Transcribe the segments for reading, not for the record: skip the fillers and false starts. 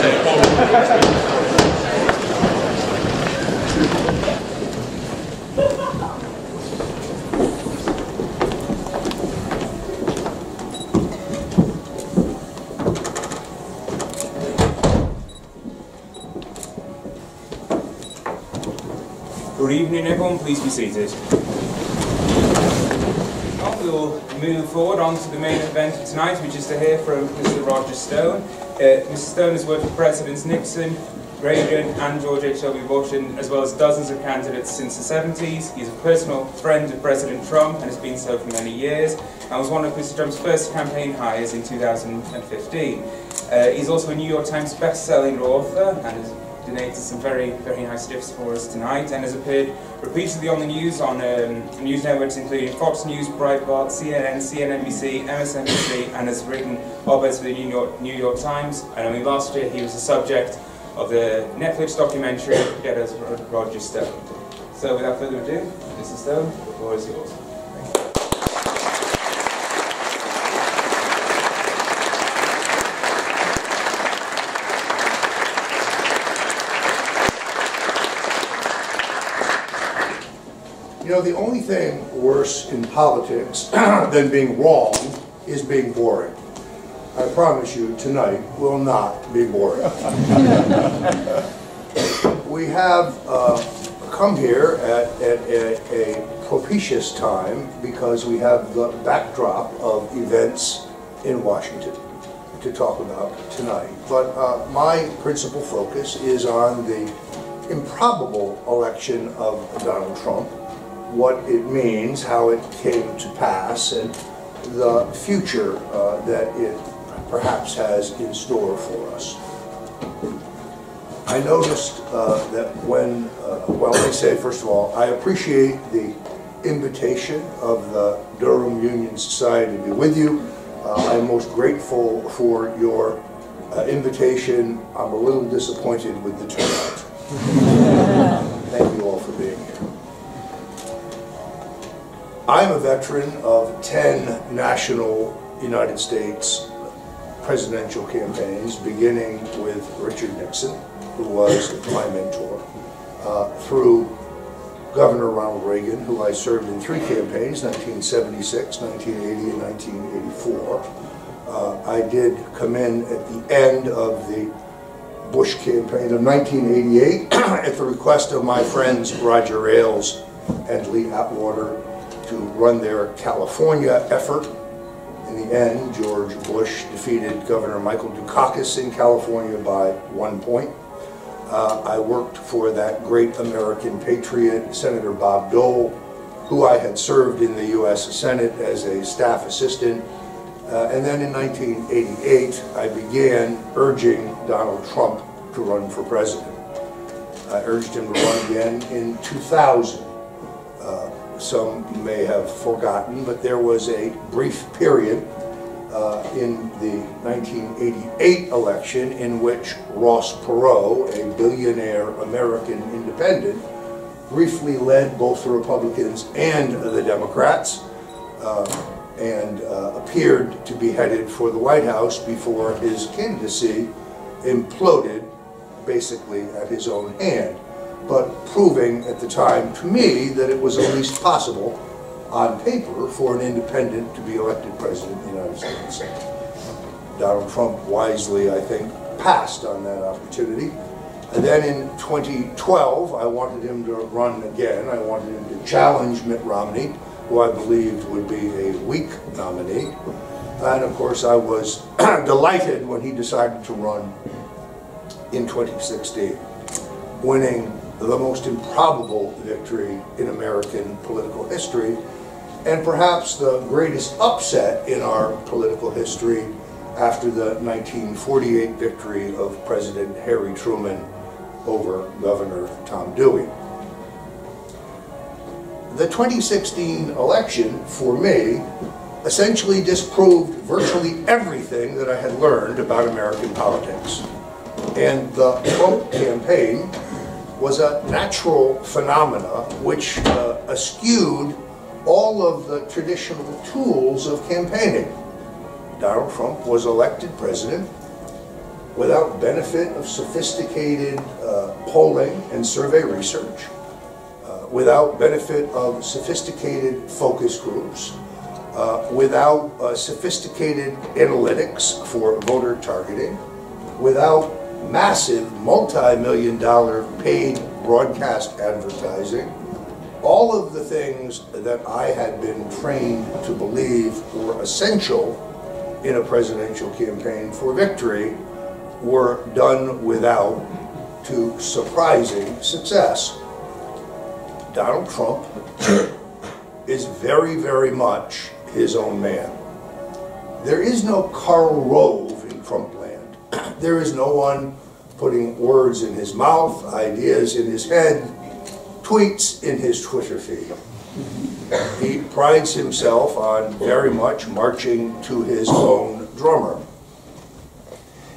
Good evening, everyone. Please be seated. Well, we'll move forward on to the main event of tonight, which is to hear from Mr. Roger Stone. Mr. Stone has worked for Presidents Nixon, Reagan and George H.W.Bush, as well as dozens of candidates since the 70s. He's a personal friend of President Trump and has been so for many years, and was one of Mr. Trump's first campaign hires in 2015. He's also a New York Times best-selling author and has donated some very nice gifts for us tonight, and has appeared repeatedly on the news on news networks including Fox News, Breitbart, CNN, CNBC, MSNBC, and has written op-eds for the New York Times. And only last year he was the subject of the Netflix documentary Get Us Roger Stone. So without further ado, Mr. Stone, the floor is yours. You know, the only thing worse in politics than being wrong is being boring. I promise you, tonight will not be boring. We have come here at a propitious time because we have the backdrop of events in Washington to talk about tonight. But my principal focus is on the improbable election of Donald Trump, what it means, how it came to pass, and the future that it perhaps has in store for us. I noticed that when, well, let me say first of all, I appreciate the invitation of the Durham Union Society to be with you. I'm most grateful for your invitation. I'm a little disappointed with the turnout. Thank you all for being here. I'm a veteran of 10 national United States presidential campaigns, beginning with Richard Nixon, who was my mentor, through Governor Ronald Reagan, who I served in 3 campaigns, 1976, 1980, and 1984. I did come in at the end of the Bush campaign of 1988 at the request of my friends Roger Ailes and Lee Atwater to run their California effort. In the end, George Bush defeated Governor Michael Dukakis in California by 1 point. I worked for that great American patriot, Senator Bob Dole, who I had served in the U.S. Senate as a staff assistant. And then in 1988, I began urging Donald Trump to run for president. I urged him to run again in 2000. Some may have forgotten, but there was a brief period in the 1988 election in which Ross Perot, a billionaire American independent, briefly led both the Republicans and the Democrats and appeared to be headed for the White House before his candidacy imploded basically at his own hand, but proving at the time to me that it was at least possible on paper for an independent to be elected president of the United States. Donald Trump wisely, I think, passed on that opportunity. And then in 2012, I wanted him to run again. I wanted him to challenge Mitt Romney, who I believed would be a weak nominee. And of course, I was delighted when he decided to run in 2016, winning the most improbable victory in American political history, and perhaps the greatest upset in our political history after the 1948 victory of President Harry Truman over Governor Tom Dewey. The 2016 election, for me, essentially disproved virtually everything that I had learned about American politics. And the Trump campaign was a natural phenomena which eschewed all of the traditional tools of campaigning. Donald Trump was elected president. without benefit of sophisticated polling and survey research, without benefit of sophisticated focus groups, without sophisticated analytics for voter targeting, without massive multi-million-dollar paid broadcast advertising, all of the things that I had been trained to believe were essential in a presidential campaign for victory were done without, to surprising success. Donald Trump is very, very much his own man. There is no Karl Rove in Trump land. There is no one putting words in his mouth, ideas in his head, tweets in his Twitter feed. He prides himself on very much marching to his own drummer.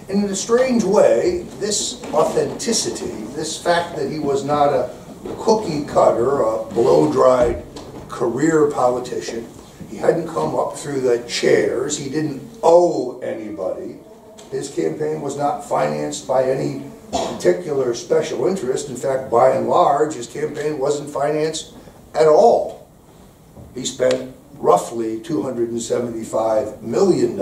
And in a strange way, this authenticity, this fact that he was not a cookie cutter, a blow-dried career politician, he hadn't come up through the chairs, he didn't owe anybody, his campaign was not financed by any particular special interest. In fact, by and large, his campaign wasn't financed at all. He spent roughly $275 million.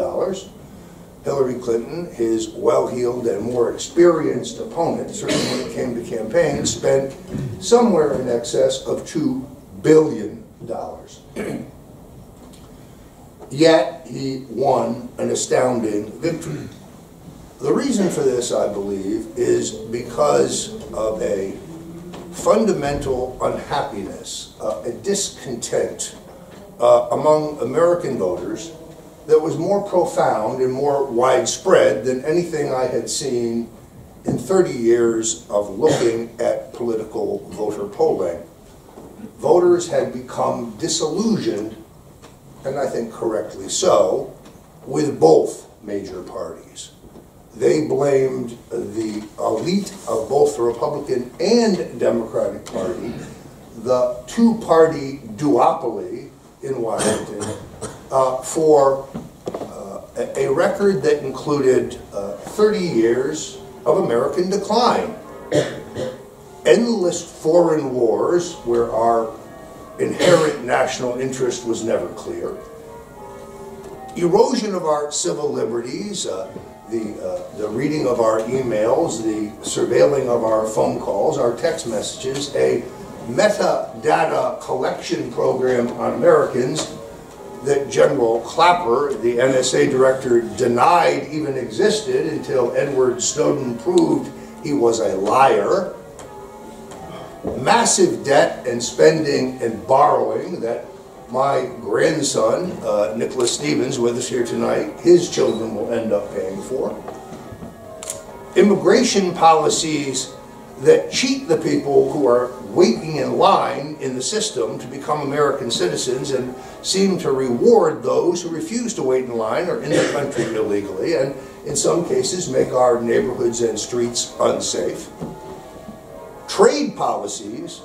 Hillary Clinton, his well-heeled and more experienced opponent, certainly when it came to campaigns, spent somewhere in excess of $2 billion. Yet he won an astounding victory. The reason for this, I believe, is because of a fundamental unhappiness, a discontent among American voters that was more profound and more widespread than anything I had seen in 30 years of looking at political voter polling. Voters had become disillusioned, and I think correctly so, with both major parties. They blamed the elite of both the Republican and Democratic Party, the two-party duopoly in Washington, for a record that included 30 years of American decline. Endless foreign wars where our inherent national interest was never clear. Erosion of our civil liberties, the reading of our emails, the surveilling of our phone calls, our text messages, a metadata collection program on Americans that General Clapper, the NSA director, denied even existed until Edward Snowden proved he was a liar. Massive debt and spending and borrowing that my grandson, Nicholas Stevens, with us here tonight, his children will end up paying for. Immigration policies that cheat the people who are waiting in line in the system to become American citizens and seem to reward those who refuse to wait in line or in the country illegally, and in some cases make our neighborhoods and streets unsafe. Trade policies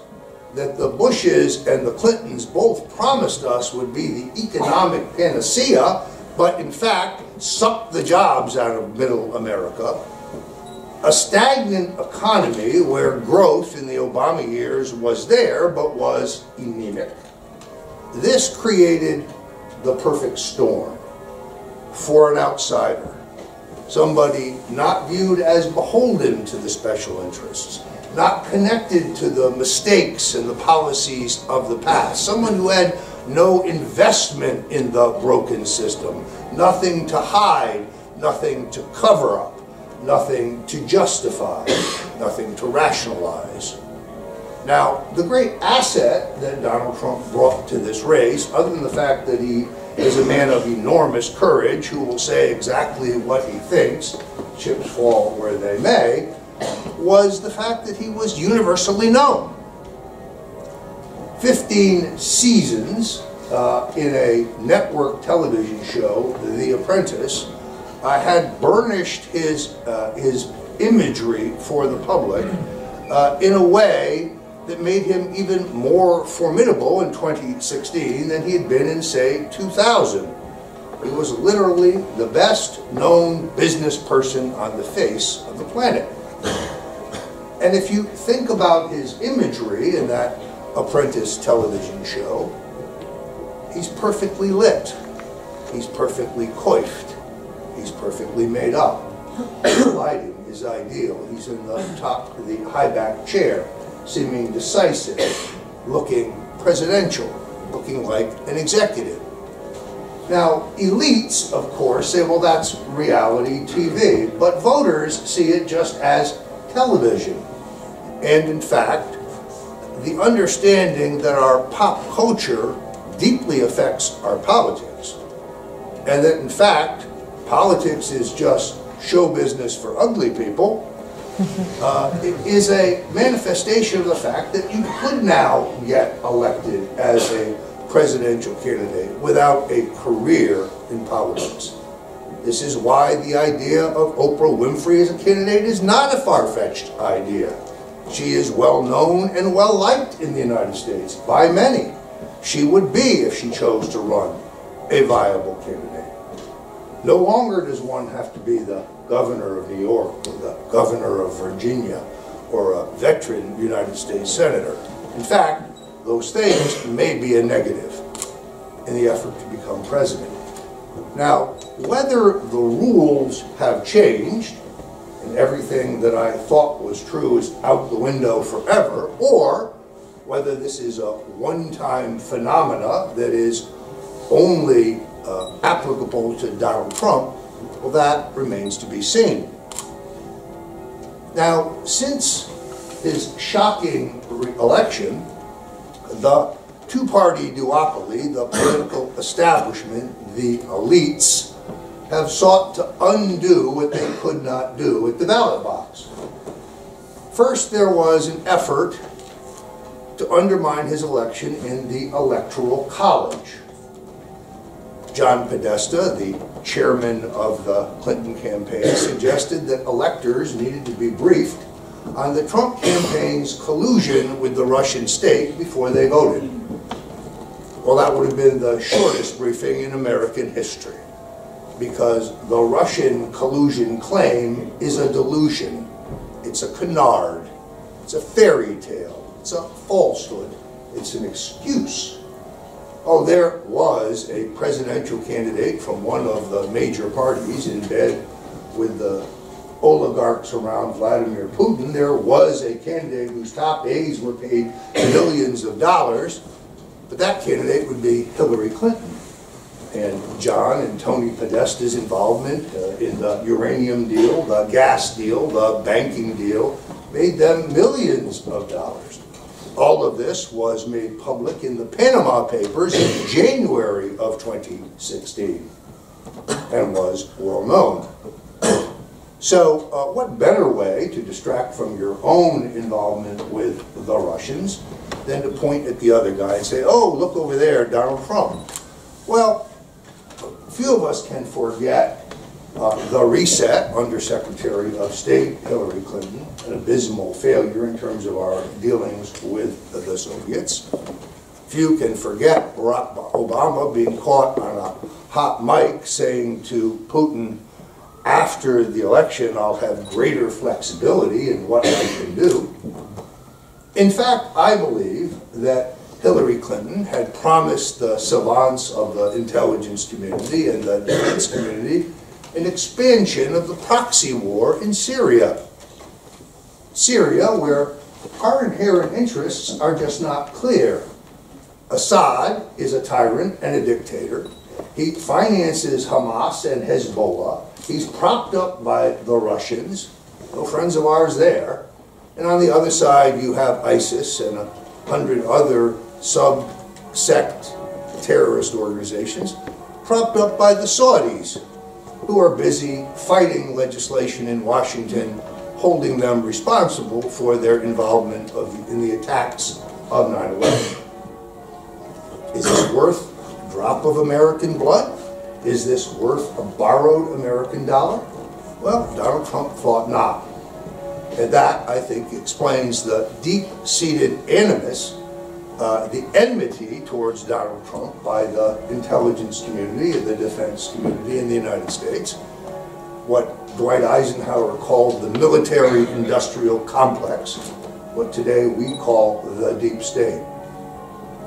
that the Bushes and the Clintons both promised us would be the economic panacea, but in fact sucked the jobs out of middle America. A stagnant economy where growth in the Obama years was there, but was anemic. This created the perfect storm for an outsider, somebody not viewed as beholden to the special interests, not connected to the mistakes and the policies of the past, someone who had no investment in the broken system, nothing to hide, nothing to cover up, nothing to justify, nothing to rationalize. Now, the great asset that Donald Trump brought to this race, other than the fact that he is a man of enormous courage who will say exactly what he thinks, chips fall where they may, was the fact that he was universally known. 15 seasons in a network television show, The Apprentice, had burnished his imagery for the public in a way that made him even more formidable in 2016 than he had been in, say, 2000. He was literally the best known business person on the face of the planet. And if you think about his imagery in that Apprentice television show, he's perfectly lit. He's perfectly coiffed. He's perfectly made up. The lighting is ideal. He's in the top of the high-back chair, seeming decisive, looking presidential, looking like an executive. Now, elites, of course, say, well, that's reality TV, but voters see it just as television. And in fact, the understanding that our pop culture deeply affects our politics, and that in fact, politics is just show business for ugly people, it is a manifestation of the fact that you could now get elected as a presidential candidate without a career in politics. This is why the idea of Oprah Winfrey as a candidate is not a far-fetched idea. She is well known and well liked in the United States by many. She would be, if she chose to run, a viable candidate. No longer does one have to be the governor of New York or the governor of Virginia or a veteran United States senator. In fact, those things may be a negative in the effort to become president. Now, whether the rules have changed and everything that I thought was true is out the window forever, or whether this is a one-time phenomena that is only applicable to Donald Trump, well, that remains to be seen. Now, since his shocking election, the two-party duopoly, the political establishment, the elites, have sought to undo what they could not do at the ballot box. First, there was an effort to undermine his election in the Electoral College. John Podesta, the chairman of the Clinton campaign, suggested that electors needed to be briefed on the Trump campaign's collusion with the Russian state before they voted. Well, that would have been the shortest briefing in American history, because the Russian collusion claim is a delusion. It's a canard. It's a fairy tale. It's a falsehood. It's an excuse. Oh, there was a presidential candidate from one of the major parties in bed with the oligarchs around Vladimir Putin. There was a candidate whose top aides were paid millions of dollars, but that candidate would be Hillary Clinton. And John and Tony Podesta's involvement in the uranium deal, the gas deal, the banking deal, made them millions of dollars. All of this was made public in the Panama Papers in January of 2016 and was well known. So what better way to distract from your own involvement with the Russians than to point at the other guy and say, oh, look over there, Donald Trump. Well, few of us can forget the reset under Secretary of State Hillary Clinton, an abysmal failure in terms of our dealings with the Soviets. Few can forget Barack Obama being caught on a hot mic saying to Putin, after the election, I'll have greater flexibility in what I can do. In fact, I believe that Hillary Clinton had promised the savants of the intelligence community and the defense community an expansion of the proxy war in Syria. Syria, where our inherent interests are just not clear. Assad is a tyrant and a dictator. He finances Hamas and Hezbollah. He's propped up by the Russians, no friends of ours there. And on the other side, you have ISIS and 100 other sub-sect terrorist organizations propped up by the Saudis, who are busy fighting legislation in Washington, holding them responsible for their involvement in the attacks of 9/11. Is this worth a drop of American blood? Is this worth a borrowed American dollar? Well, Donald Trump thought not. And that, I think, explains the deep-seated animus the enmity towards Donald Trump by the intelligence community and the defense community in the United States, what Dwight Eisenhower called the military-industrial complex, what today we call the deep state.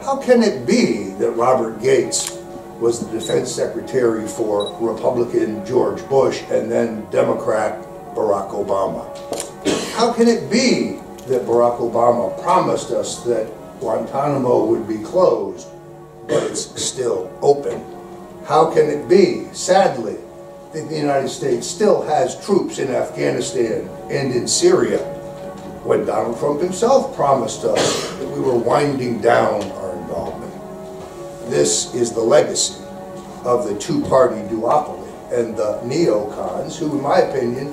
How can it be that Robert Gates was the defense secretary for Republican George Bush and then Democrat Barack Obama? How can it be that Barack Obama promised us that Guantanamo would be closed, but it's still open? How can it be, sadly, that the United States still has troops in Afghanistan and in Syria when Donald Trump himself promised us that we were winding down our involvement? This is the legacy of the two-party duopoly and the neocons who, in my opinion,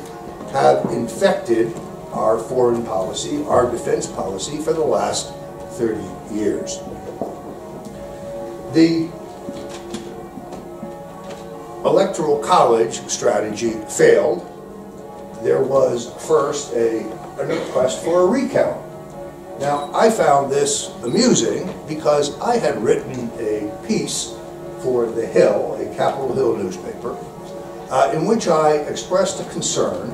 have infected our foreign policy, our defense policy for the last 30 years. The Electoral College strategy failed. There was first a request for a recount. Now, I found this amusing because I had written a piece for The Hill, a Capitol Hill newspaper, in which I expressed a concern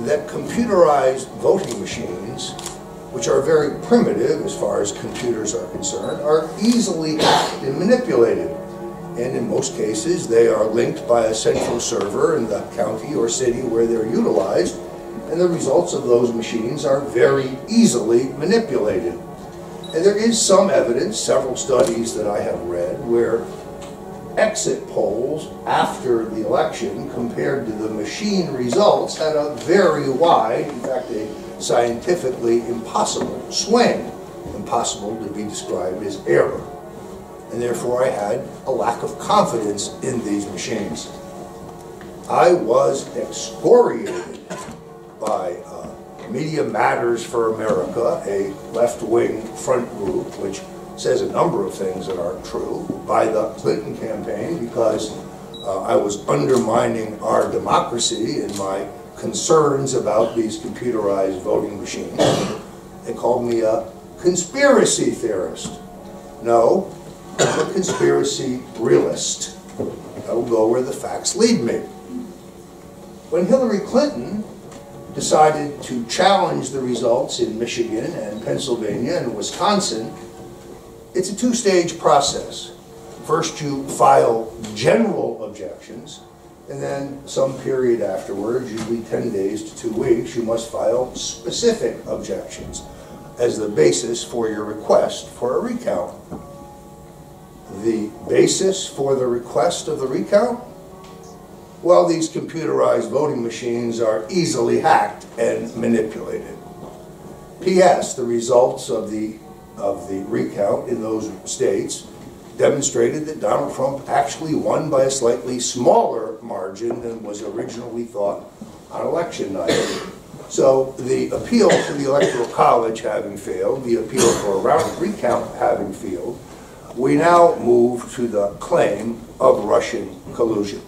that computerized voting machines, which are very primitive as far as computers are concerned, are easily hacked and manipulated. And in most cases, they are linked by a central server in the county or city where they're utilized, and the results of those machines are very easily manipulated. And there is some evidence, several studies that I have read, where exit polls after the election compared to the machine results had a very wide, in fact a scientifically impossible swing, impossible to be described as error. And therefore I had a lack of confidence in these machines. I was excoriated by Media Matters for America, a left-wing front group which says a number of things that aren't true, by the Clinton campaign because I was undermining our democracy in my concerns about these computerized voting machines. They called me a conspiracy theorist. No, I'm a conspiracy realist. I will go where the facts lead me. When Hillary Clinton decided to challenge the results in Michigan and Pennsylvania and Wisconsin, it's a two-stage process. First, you file general objections, and then some period afterwards, usually 10 days to 2 weeks, you must file specific objections as the basis for your request for a recount. The basis for the request of the recount? Well, these computerized voting machines are easily hacked and manipulated. P.S. The results of the recount in those states demonstrated that Donald Trump actually won by a slightly smaller margin than was originally thought on election night. So the appeal to the Electoral College having failed, the appeal for a round recount having failed, we now move to the claim of Russian collusion.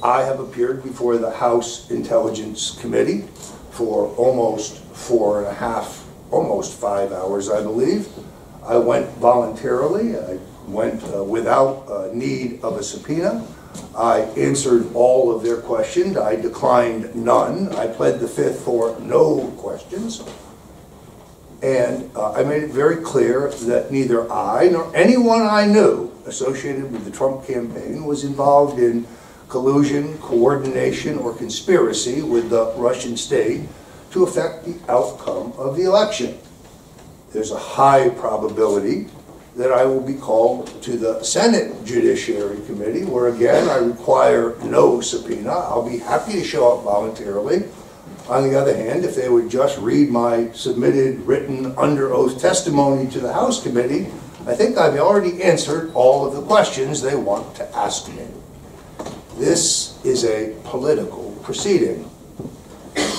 I have appeared before the House Intelligence Committee for almost 4.5, almost 5 hours, I believe. I went voluntarily. I went without need of a subpoena. I answered all of their questions. I declined none. I pled the fifth for no questions. And I made it very clear that neither I nor anyone I knew associated with the Trump campaign was involved in collusion, coordination, or conspiracy with the Russian state to affect the outcome of the election. There's a high probability that I will be called to the Senate Judiciary Committee, where again I require no subpoena. I'll be happy to show up voluntarily. On the other hand, if they would just read my submitted written under oath testimony to the House Committee, I think I've already answered all of the questions they want to ask me. This is a political proceeding.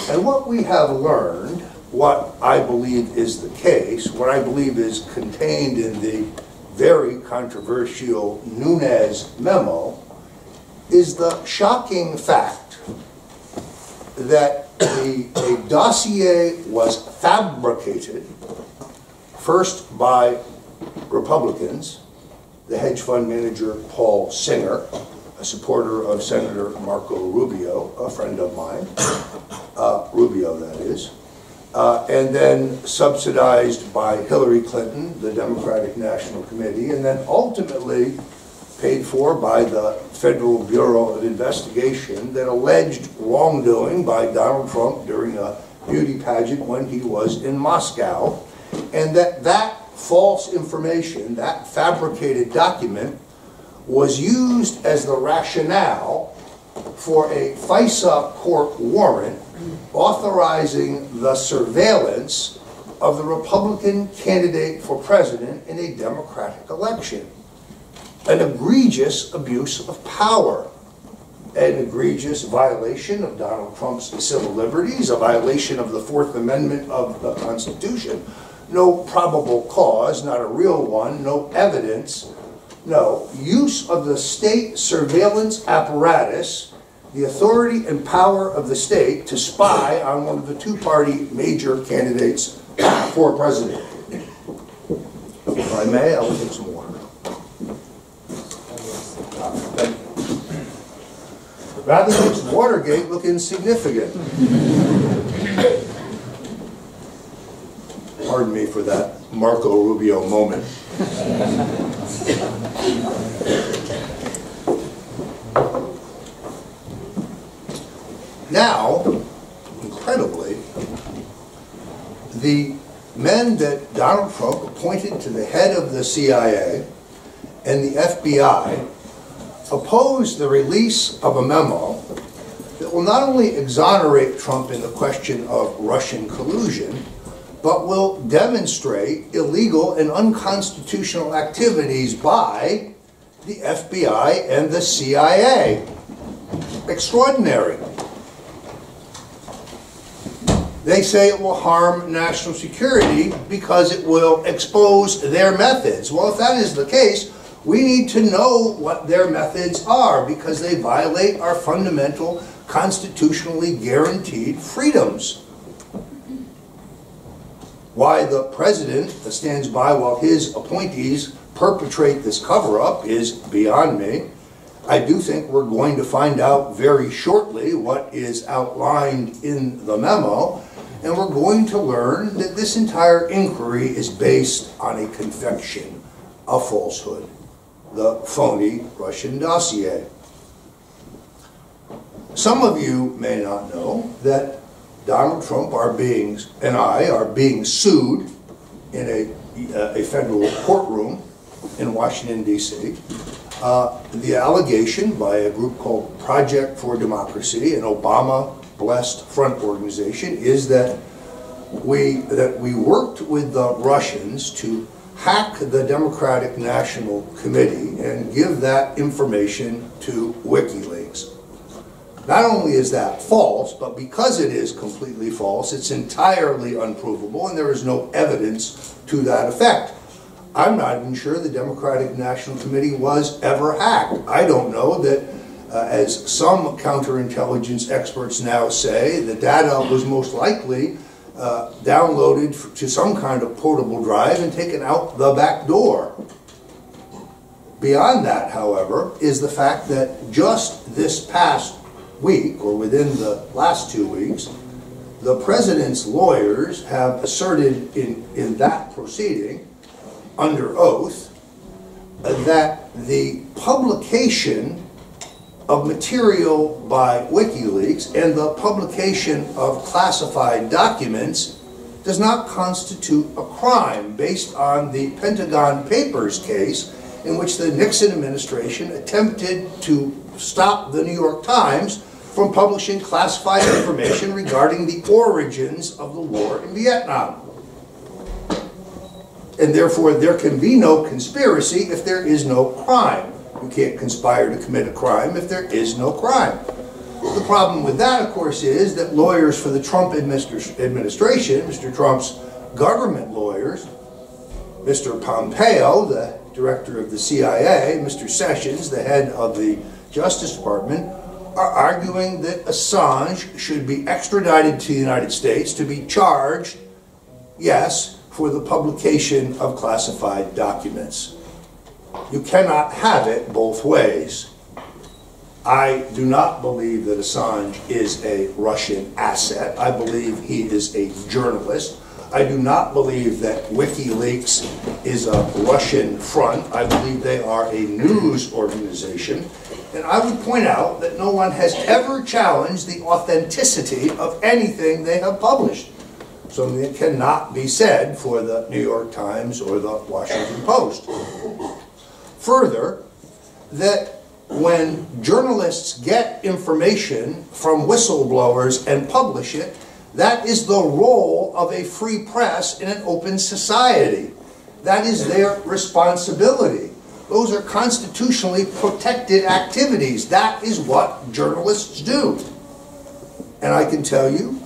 And what we have learned, what I believe is the case, what I believe is contained in the very controversial Nunes memo, is the shocking fact that a dossier was fabricated First by Republicans, the hedge fund manager Paul Singer, a supporter of Senator Marco Rubio, a friend of mine, Rubio that is, and then subsidized by Hillary Clinton, the Democratic National Committee, and then ultimately paid for by the Federal Bureau of Investigation that alleged wrongdoing by Donald Trump during a beauty pageant when he was in Moscow, and that false information, that fabricated document, was used as the rationale for a FISA court warrant authorizing the surveillance of the Republican candidate for president in a Democratic election. An egregious abuse of power, an egregious violation of Donald Trump's civil liberties, a violation of the Fourth Amendment of the Constitution. No probable cause, not a real one, no evidence, no. Use of the state surveillance apparatus, the authority and power of the state to spy on one of the two-party major candidates for president. If I may, I will take some water. Rather makes Watergate look insignificant. Pardon me for that Marco Rubio moment. Now, incredibly, the men that Donald Trump appointed to the head of the CIA and the FBI oppose the release of a memo that will not only exonerate Trump in the question of Russian collusion, but will demonstrate illegal and unconstitutional activities by the FBI and the CIA. Extraordinary. They say it will harm national security because it will expose their methods. Well, if that is the case, we need to know what their methods are because they violate our fundamental constitutionally guaranteed freedoms. Why the president stands by while his appointees perpetrate this cover-up is beyond me. I do think we're going to find out very shortly what is outlined in the memo, and we're going to learn that this entire inquiry is based on a confection, a falsehood, the phony Russian dossier. Some of you may not know that Donald Trump and I are being sued in a federal courtroom in Washington, D.C. The allegation by a group called Project for Democracy, an Obama-blessed front organization, is that we worked with the Russians to hack the Democratic National Committee and give that information to WikiLeaks. Not only is that false, but because it is completely false, it's entirely unprovable, and there is no evidence to that effect. I'm not even sure the Democratic National Committee was ever hacked. I don't know that, as some counterintelligence experts now say, the data was most likely downloaded to some kind of portable drive and taken out the back door. Beyond that, however, is the fact that just this past week, or within the last 2 weeks, the president's lawyers have asserted in that proceeding, under oath, that the publication of material by WikiLeaks and the publication of classified documents does not constitute a crime based on the Pentagon Papers case in which the Nixon administration attempted to stop the New York Times from publishing classified information regarding the origins of the war in Vietnam. And therefore, there can be no conspiracy if there is no crime. You can't conspire to commit a crime if there is no crime. The problem with that, of course, is that lawyers for the Trump administration, Mr. Trump's government lawyers, Mr. Pompeo, the director of the CIA, Mr. Sessions, the head of the Justice Department, are arguing that Assange should be extradited to the United States to be charged, yes, for the publication of classified documents. You cannot have it both ways. I do not believe that Assange is a Russian asset. I believe he is a journalist. I do not believe that WikiLeaks is a Russian front. I believe they are a news organization. And I would point out that no one has ever challenged the authenticity of anything they have published. Something that cannot be said for the New York Times or the Washington Post. Further, that when journalists get information from whistleblowers and publish it, that is the role of a free press in an open society. That is their responsibility. Those are constitutionally protected activities. That is what journalists do. And I can tell you,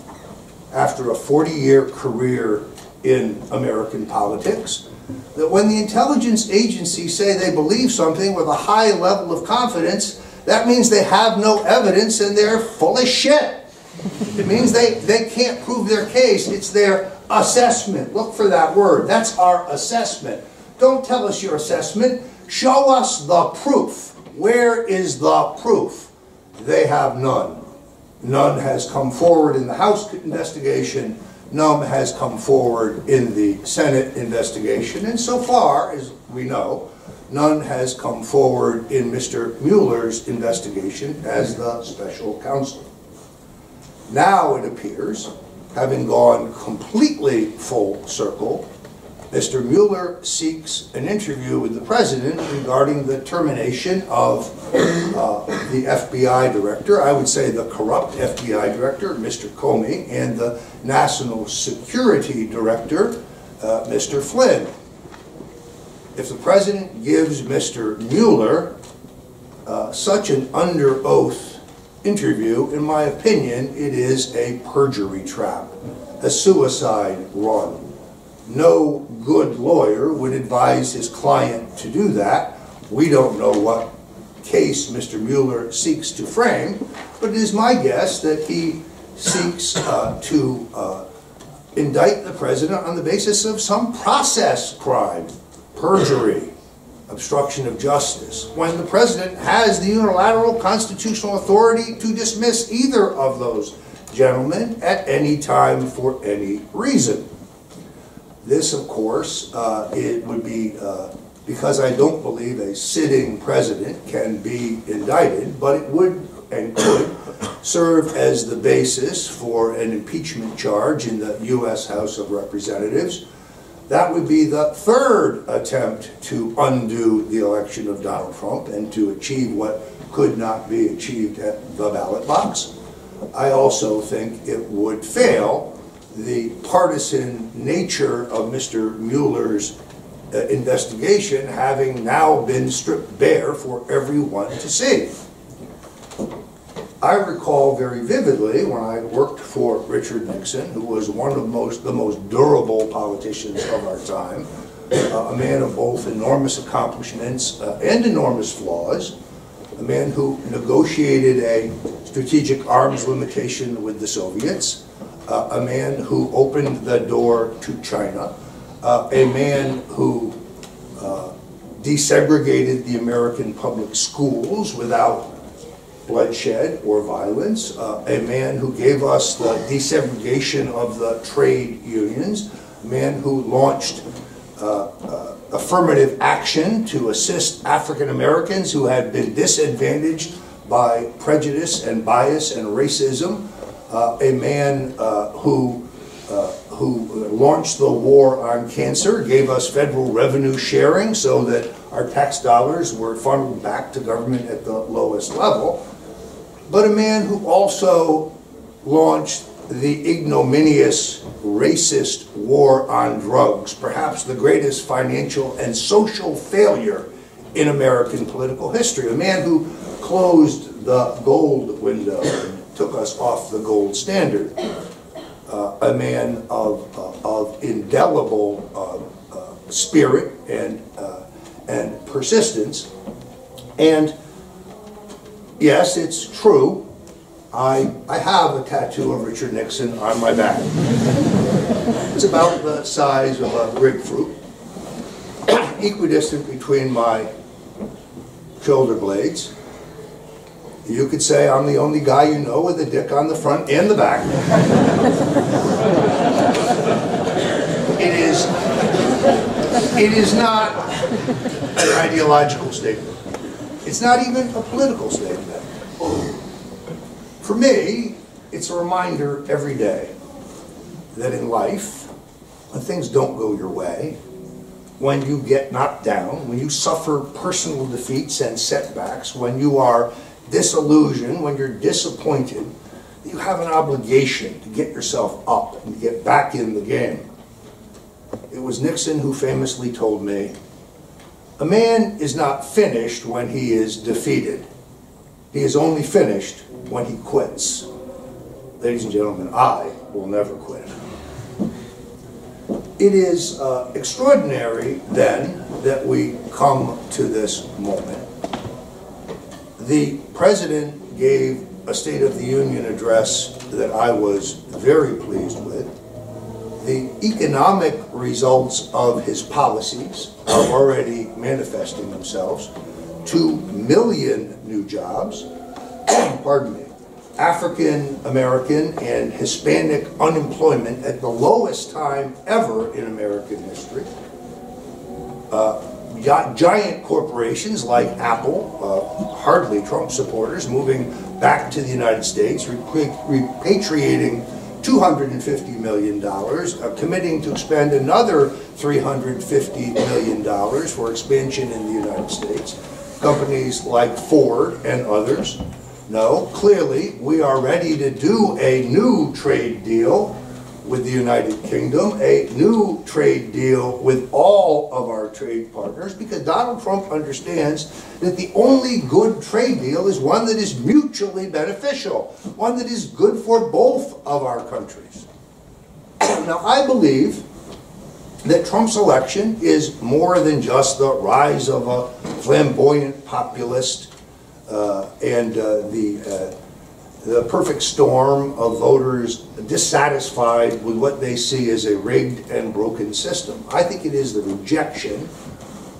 after a 40-year career in American politics, that when the intelligence agencies say they believe something with a high level of confidence, that means they have no evidence and they're full of shit. It means they can't prove their case. It's their assessment. Look for that word. That's our assessment. Don't tell us your assessment. Show us the proof. Where is the proof? They have none. None has come forward in the House investigation. None has come forward in the Senate investigation. And so far, as we know, none has come forward in Mr. Mueller's investigation as the special counsel. Now it appears, having gone completely full circle, Mr. Mueller seeks an interview with the President regarding the termination of the FBI director, I would say the corrupt FBI director, Mr. Comey, and the National Security Director, Mr. Flynn. If the President gives Mr. Mueller such an under oath interview, in my opinion, it is a perjury trap, a suicide run. No good lawyer would advise his client to do that. We don't know what case Mr. Mueller seeks to frame, but it is my guess that he seeks to indict the President on the basis of some process crime, perjury, obstruction of justice, when the President has the unilateral constitutional authority to dismiss either of those gentlemen at any time for any reason. This, of course, it would be because I don't believe a sitting president can be indicted, but it would and could serve as the basis for an impeachment charge in the U.S. House of Representatives. That would be the third attempt to undo the election of Donald Trump and to achieve what could not be achieved at the ballot box. I also think it would fail the partisan nature of Mr. Mueller's investigation having now been stripped bare for everyone to see. I recall very vividly when I worked for Richard Nixon, who was one of the most durable politicians of our time, a man of both enormous accomplishments and enormous flaws, a man who negotiated a strategic arms limitation with the Soviets, a man who opened the door to China, a man who desegregated the American public schools without bloodshed or violence, a man who gave us the desegregation of the trade unions, a man who launched affirmative action to assist African Americans who had been disadvantaged by prejudice and bias and racism, a man who launched the war on cancer, gave us federal revenue sharing so that our tax dollars were funneled back to government at the lowest level, but a man who also launched the ignominious racist war on drugs, perhaps the greatest financial and social failure in American political history, a man who closed the gold window and took us off the gold standard, a man of indelible spirit and persistence. And yes, it's true, I have a tattoo of Richard Nixon on my back. It's about the size of a grapefruit, equidistant between my shoulder blades. You could say I'm the only guy you know with a dick on the front and the back. It is not an ideological statement. It's not even a political statement. For me, it's a reminder every day that in life, when things don't go your way, when you get knocked down, when you suffer personal defeats and setbacks, when you are disillusioned, when you're disappointed, you have an obligation to get yourself up and to get back in the game. It was Nixon who famously told me, "A man is not finished when he is defeated. He is only finished when he quits." Ladies and gentlemen, I will never quit. It is extraordinary, then, that we come to this moment. The President gave a State of the Union address that I was very pleased with. The economic results of his policies are already manifesting themselves. 2 million new jobs, pardon me, African American and Hispanic unemployment at the lowest time ever in American history. Giant corporations like Apple, hardly Trump supporters, moving back to the United States, repatriating $250 million, committing to expend another $350 million for expansion in the United States. Companies like Ford and others. No, clearly we are ready to do a new trade deal with the United Kingdom, a new trade deal with all of our trade partners, because Donald Trump understands that the only good trade deal is one that is mutually beneficial, one that is good for both of our countries. Now, I believe that Trump's election is more than just the rise of a flamboyant populist and the perfect storm of voters dissatisfied with what they see as a rigged and broken system. I think it is the rejection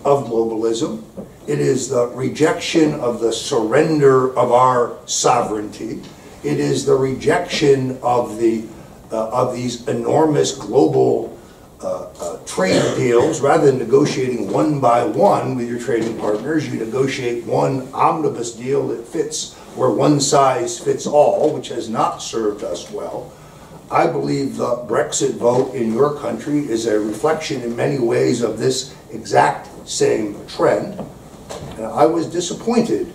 of globalism. It is the rejection of the surrender of our sovereignty. It is the rejection of these enormous global trade deals. Rather than negotiating one by one with your trading partners, you negotiate one omnibus deal that fits where one size fits all, which has not served us well. I believe the Brexit vote in your country is a reflection in many ways of this exact same trend. And I was disappointed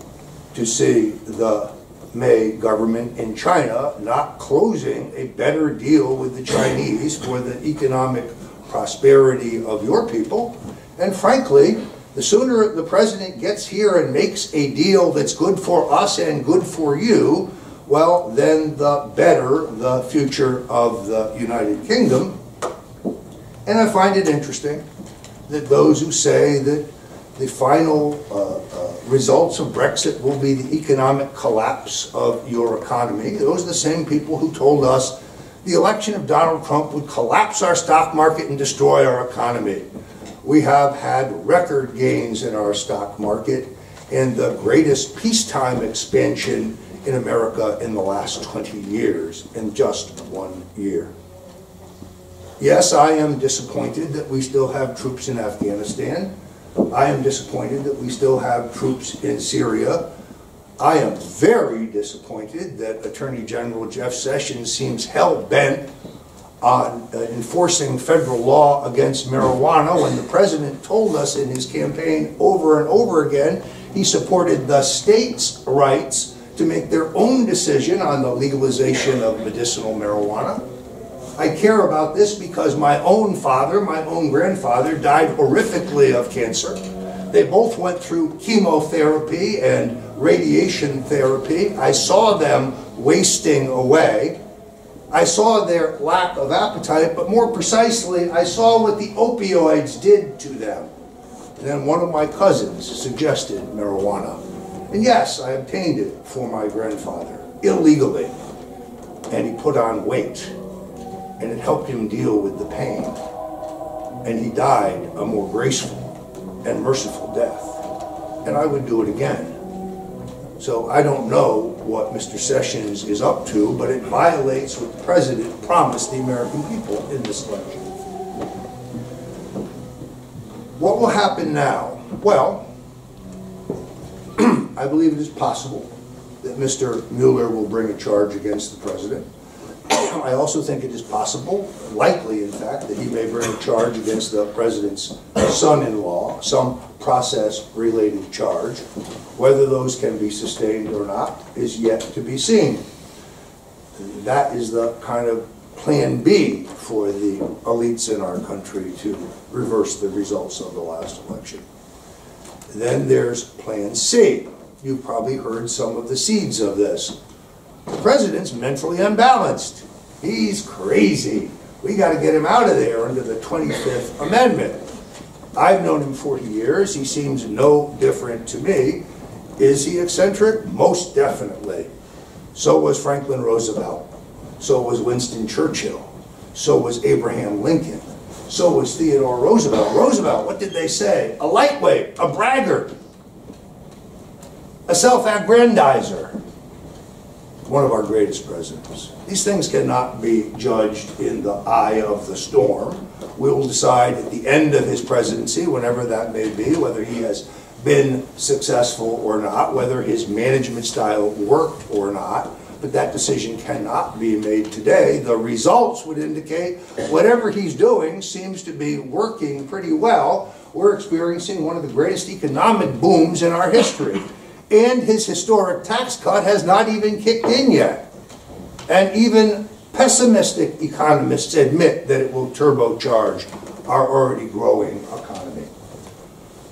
to see the May government in China not closing a better deal with the Chinese for the economic prosperity of your people. And frankly, the sooner the president gets here and makes a deal that's good for us and good for you, well, then the better the future of the United Kingdom. And I find it interesting that those who say that the final results of Brexit will be the economic collapse of your economy, those are the same people who told us the election of Donald Trump would collapse our stock market and destroy our economy. We have had record gains in our stock market and the greatest peacetime expansion in America in the last 20 years in just 1 year. Yes, I am disappointed that we still have troops in Afghanistan. I am disappointed that we still have troops in Syria. I am very disappointed that Attorney General Jeff Sessions seems hell-bent on enforcing federal law against marijuana when the president told us in his campaign over and over again he supported the states' rights to make their own decision on the legalization of medicinal marijuana. I care about this because my own father, my own grandfather, died horrifically of cancer. They both went through chemotherapy and radiation therapy. I saw them wasting away. I saw their lack of appetite, but more precisely, I saw what the opioids did to them. And then one of my cousins suggested marijuana. And yes, I obtained it for my grandfather, illegally. And he put on weight. and it helped him deal with the pain. And he died a more graceful and merciful death. And I would do it again. So I don't know what Mr. Sessions is up to, but it violates what the President promised the American people in this election. What will happen now? Well, I believe it is possible that Mr. Mueller will bring a charge against the President. I also think it is possible, likely in fact, that he may bring a charge against the President's son-in-law, some process-related charge. Whether those can be sustained or not is yet to be seen. That is the kind of plan B for the elites in our country to reverse the results of the last election. Then there's plan C. You've probably heard some of the seeds of this. The President's mentally unbalanced. He's crazy. We got to get him out of there under the 25th Amendment. I've known him 40 years. He seems no different to me. Is he eccentric? Most definitely. So was Franklin Roosevelt. So was Winston Churchill. So was Abraham Lincoln. So was Theodore Roosevelt. Roosevelt, what did they say? A lightweight, a braggart, a self-aggrandizer. One of our greatest presidents. These things cannot be judged in the eye of the storm. We will decide at the end of his presidency, whenever that may be, whether he has been successful or not, whether his management style worked or not, but that decision cannot be made today. The results would indicate whatever he's doing seems to be working pretty well. We're experiencing one of the greatest economic booms in our history. And his historic tax cut has not even kicked in yet. And even pessimistic economists admit that it will turbocharge our already growing economy.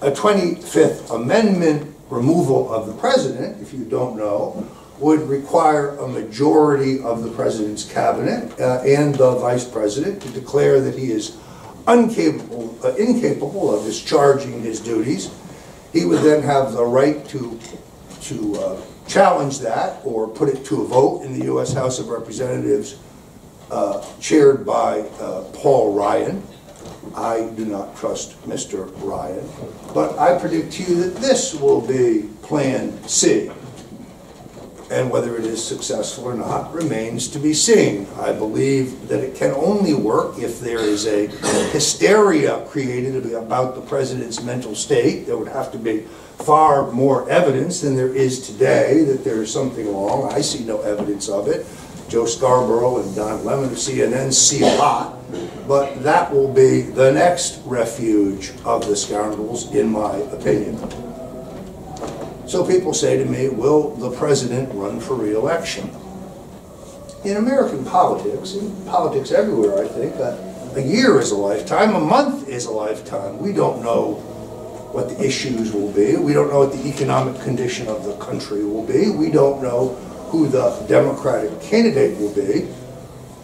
A 25th Amendment removal of the President, if you don't know, would require a majority of the President's cabinet and the Vice President to declare that he is incapable of discharging his duties. He would then have the right to challenge that or put it to a vote in the U.S. House of Representatives, chaired by Paul Ryan. I do not trust Mr. Ryan, but I predict to you that this will be Plan C. And whether it is successful or not remains to be seen. I believe that it can only work if there is a hysteria created about the President's mental state. There would have to be far more evidence than there is today that there is something wrong. I see no evidence of it. Joe Scarborough and Don Lemon of CNN see a lot. But that will be the next refuge of the scoundrels, in my opinion. So people say to me, will the President run for re-election? In American politics, in politics everywhere, I think, a year is a lifetime, a month is a lifetime. We don't know what the issues will be. We don't know what the economic condition of the country will be. We don't know who the Democratic candidate will be.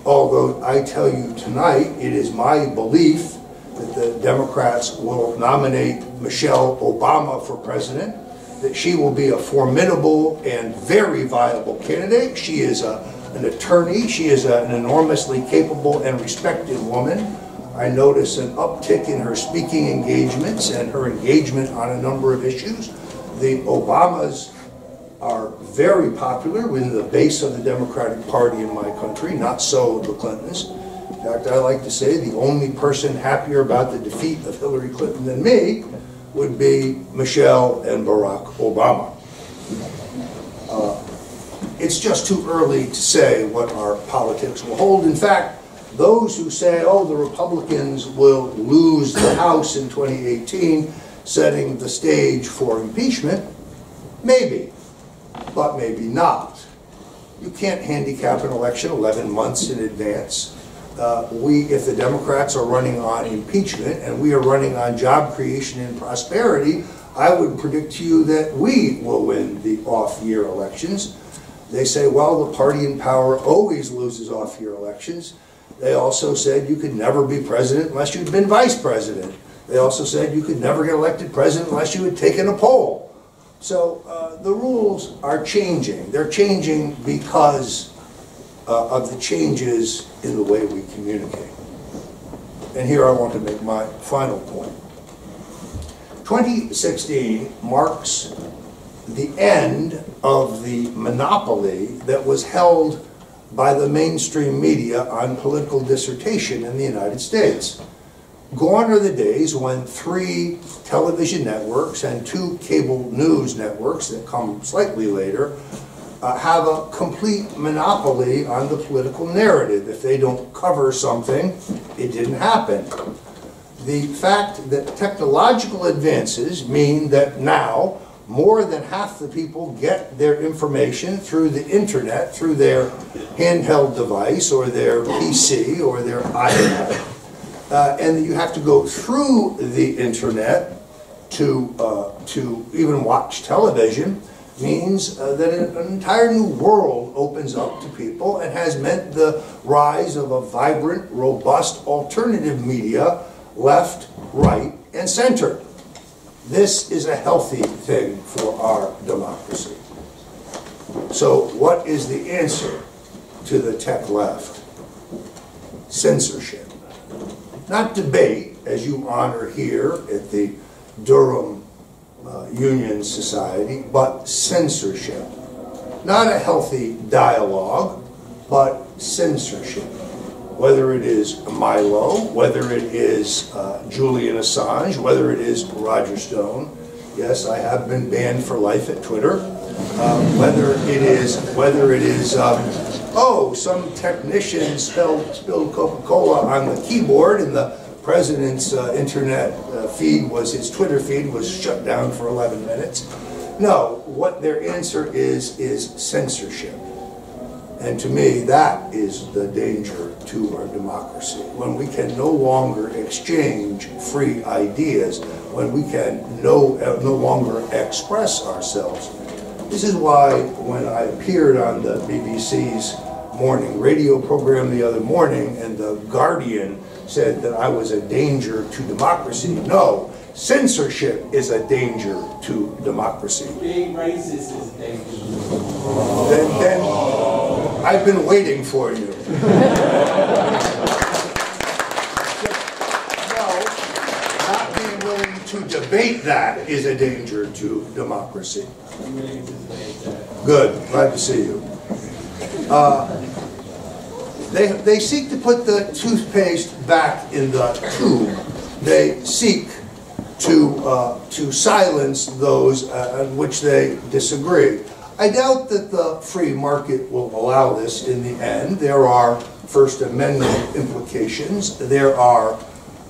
Although I tell you tonight, it is my belief that the Democrats will nominate Michelle Obama for president, that she will be a formidable and very viable candidate. She is an attorney. She is an enormously capable and respected woman. I notice an uptick in her speaking engagements and her engagement on a number of issues. The Obamas are very popular within the base of the Democratic Party in my country, not so the Clintons. In fact, I like to say the only person happier about the defeat of Hillary Clinton than me would be Michelle and Barack Obama. It's just too early to say what our politics will hold. In fact, those who say, oh, the Republicans will lose the House in 2018, setting the stage for impeachment, maybe, but maybe not. You can't handicap an election 11 months in advance. If the Democrats are running on impeachment and we are running on job creation and prosperity, I would predict to you that we will win the off-year elections. They say, well, the party in power always loses off-year elections. They also said you could never be president unless you'd been vice president. They also said you could never get elected president unless you had taken a poll. So the rules are changing. They're changing because of the changes in the way we communicate. And here I want to make my final point. 2016 marks the end of the monopoly that was held by the mainstream media on political dissertation in the United States. Gone are the days when 3 television networks and 2 cable news networks that come slightly later have a complete monopoly on the political narrative. If they don't cover something, it didn't happen. The fact that technological advances mean that now more than half the people get their information through the internet, through their handheld device or their PC or their iPad. And you have to go through the internet to even watch television, means that an entire new world opens up to people and has meant the rise of a vibrant, robust alternative media, left, right, and center. This is a healthy thing for our democracy. So what is the answer to the tech left? Censorship. Not debate, as you honor here at the Durham Union Society, but censorship. Not a healthy dialogue, but censorship. Whether it is Milo, whether it is Julian Assange, whether it is Roger Stone. Yes, I have been banned for life at Twitter. Whether it is, oh, some technician spilled Coca-Cola on the keyboard and the president's internet feed was, his Twitter feed was shut down for 11 minutes. No, what their answer is censorship. And to me, that is the danger to our democracy. When we can no longer exchange free ideas, when we can no longer express ourselves. This is why when I appeared on the BBC's morning radio program the other morning and the Guardian said that I was a danger to democracy, no, censorship is a danger to democracy. Being racist is dangerous. Then I've been waiting for you. No, not being willing to debate that is a danger to democracy. I'm willing to debate that. Good, glad to see you. They seek to put the toothpaste back in the tube. They seek to silence those on which they disagree. I doubt that the free market will allow this in the end. There are First Amendment implications. There are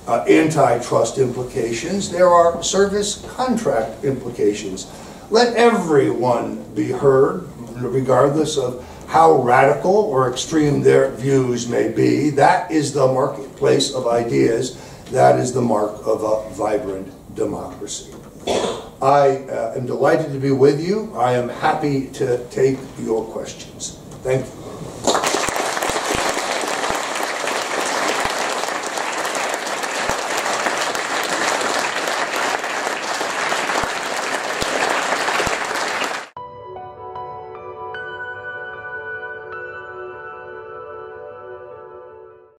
antitrust implications. There are service contract implications. Let everyone be heard, regardless of how radical or extreme their views may be. That is the marketplace of ideas. That is the mark of a vibrant democracy. I am delighted to be with you. I am happy to take your questions. Thank you.